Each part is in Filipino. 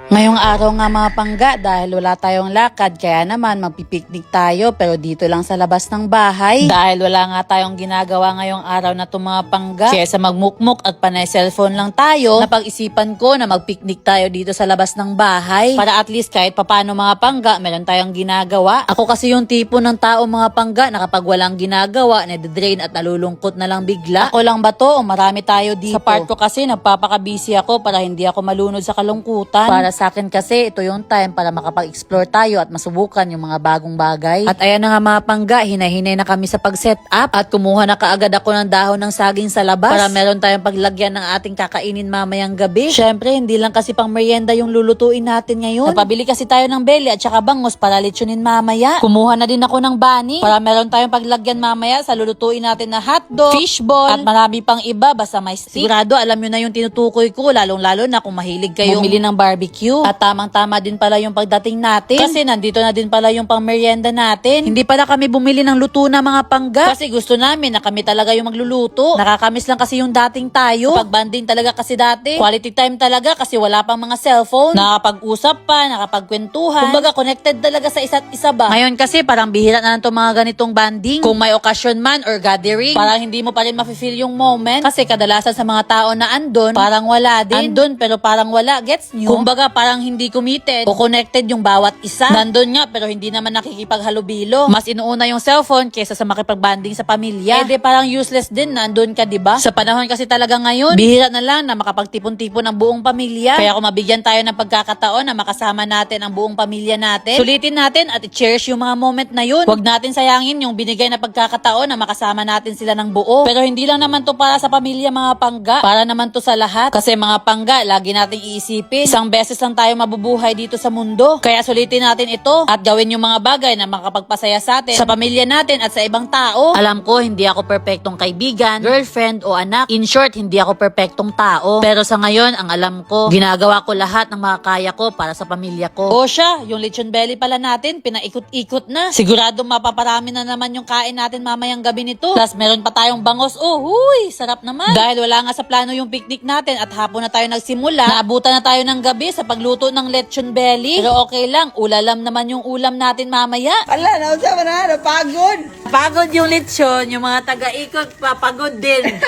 Ngayong araw nga mga pangga, dahil wala tayong lakad, kaya naman magpipiknik tayo pero dito lang sa labas ng bahay. Dahil wala nga tayong ginagawa ngayong araw na itong mga pangga, kaya sa magmukmuk at panay cellphone lang tayo, napag-isipan ko na magpiknik tayo dito sa labas ng bahay. Para at least kahit papano mga pangga, meron tayong ginagawa. Ako kasi yung tipo ng tao mga pangga na kapag walang ginagawa, nade-drain at nalulungkot na lang bigla. Ako lang ba to o marami tayo dito? Sa part ko kasi nagpapaka-busy ako para hindi ako malunod sa kalungkutan. Para sa akin kasi ito yung time para makapag-explore tayo at masubukan yung mga bagong bagay. At ayan na nga mga pangga, hinahinay na kami sa pag-set up at kumuha na kaagad ako ng dahon ng saging sa labas para meron tayong paglagyan ng ating kakainin mamayang gabi. Syempre, hindi lang kasi pang merienda yung lulutuin natin ngayon. Napabili kasi tayo ng beli at saka bangos para litsunin mamaya. Kumuha na din ako ng bani para meron tayong paglagyan mamaya sa lulutuin natin na hotdog, fishball, at marami pang iba basta may stick. Sigurado alam nyo na yung tinutukoy ko, lalong-lalo na kung mahilig kayo bumili ng barbecue. At tamang-tama din pala yung pagdating natin. Kasi nandito na din pala yung pang merienda natin. Hindi pala kami bumili ng luto na mga pangga. Kasi gusto namin na kami talaga yung magluluto. Nakakamiss lang kasi yung dating tayo. Pag-banding talaga kasi dati. Quality time talaga kasi wala pang mga cellphone. Nakapag-usap pa, nakapagkwentuhan. Kumbaga connected talaga sa isa't isa ba. Ngayon kasi parang bihira na itong mga ganitong banding. Kung may okasyon man or gathering, parang hindi mo pa rin mafe-feel yung moment. Kasi kadalasan sa mga tao na andon, parang wala din. Andon pero parang wala. Gets nyo? Kumbaga parang hindi committed o connected yung bawat isa. Nandun nga pero hindi naman nakikipaghalubilo. Mas inuuna yung cellphone kaysa sa makipagbanding sa pamilya. Eh di parang useless din nandun ka, diba? Sa panahon kasi talaga ngayon, bihira na lang na makapagtipon-tipon ng buong pamilya. Kaya kung mabigyan tayo ng pagkakataon na makasama natin ang buong pamilya natin, sulitin natin at i-cherish yung mga moment na yun. Huwag natin sayangin yung binigay na pagkakataon na makasama natin sila ng buo. Pero hindi lang naman to para sa pamilya mga pangga, para naman to sa lahat. Kasi mga pangga, lagi nating iisipin, isang beses lang tayo mabubuhay dito sa mundo. Kaya sulitin natin ito at gawin yung mga bagay na makapagpasaya sa atin, sa pamilya natin at sa ibang tao. Alam ko, hindi ako perpektong kaibigan, girlfriend o anak. In short, hindi ako perpektong tao. Pero sa ngayon, ang alam ko, ginagawa ko lahat ng mga kaya ko para sa pamilya ko. O siya, yung lechon belly pala natin, pinaikot-ikot na. Sigurado mapaparami na naman yung kain natin mamayang gabi nito. Plus, meron pa tayong bangos. Oh, huy, sarap naman. Dahil wala nga sa plano yung picnic natin at hapon na tayo nagsimula, naabutan na tayo ng gabi sa pagluto ng lechon belly. Pero okay lang, ulalam naman yung ulam natin mamaya. Ala, nausa na, napagod. Pagod yung lechon, yung mga taga-ikot papagod din.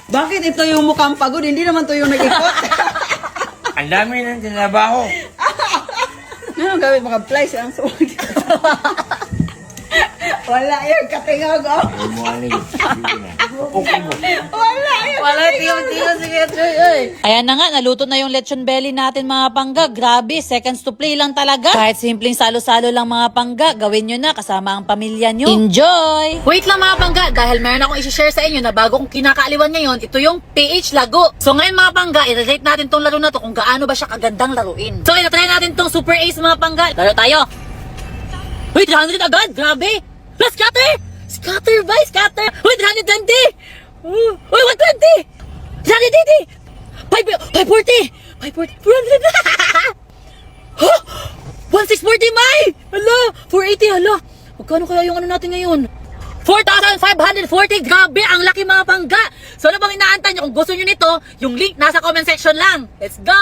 Bakit ito yung mukhang pagod? Hindi naman to yung nag-ikot. Ang dami ng tinabaho. Ano gawin? Mga flies ang suwag. Wala yung katingog. Wala yung Wala, tiyo, sige, ayan na nga, naluto na yung lechon belly natin mga pangga. Grabe, seconds to play lang talaga. Kahit simpleng salo-salo lang mga pangga, gawin nyo na kasama ang pamilya nyo. Enjoy! Wait lang mga pangga, dahil meron akong isi-share sa inyo na bago kong kinakaaliwan ngayon, ito yung PH Lago. So ngayon mga pangga, i-rate natin tong laro na to kung gaano ba siya kagandang laruin. So itatry natin tong Super Ace mga pangga. Laro tayo! Uy, 300 agad! Grabe! Plus scatter! Scatter ba? Scatter! Uy, 320! Uy, 120! 380! 540! 540! 400! Huh? 1640, May! Hala! 480, hala! Magkano kaya yung ano natin ngayon? 4,540! Grabe! Ang laki mga pangga! So ano bang inaantay nyo? Kung gusto nyo nito, yung link nasa comment section lang. Let's go!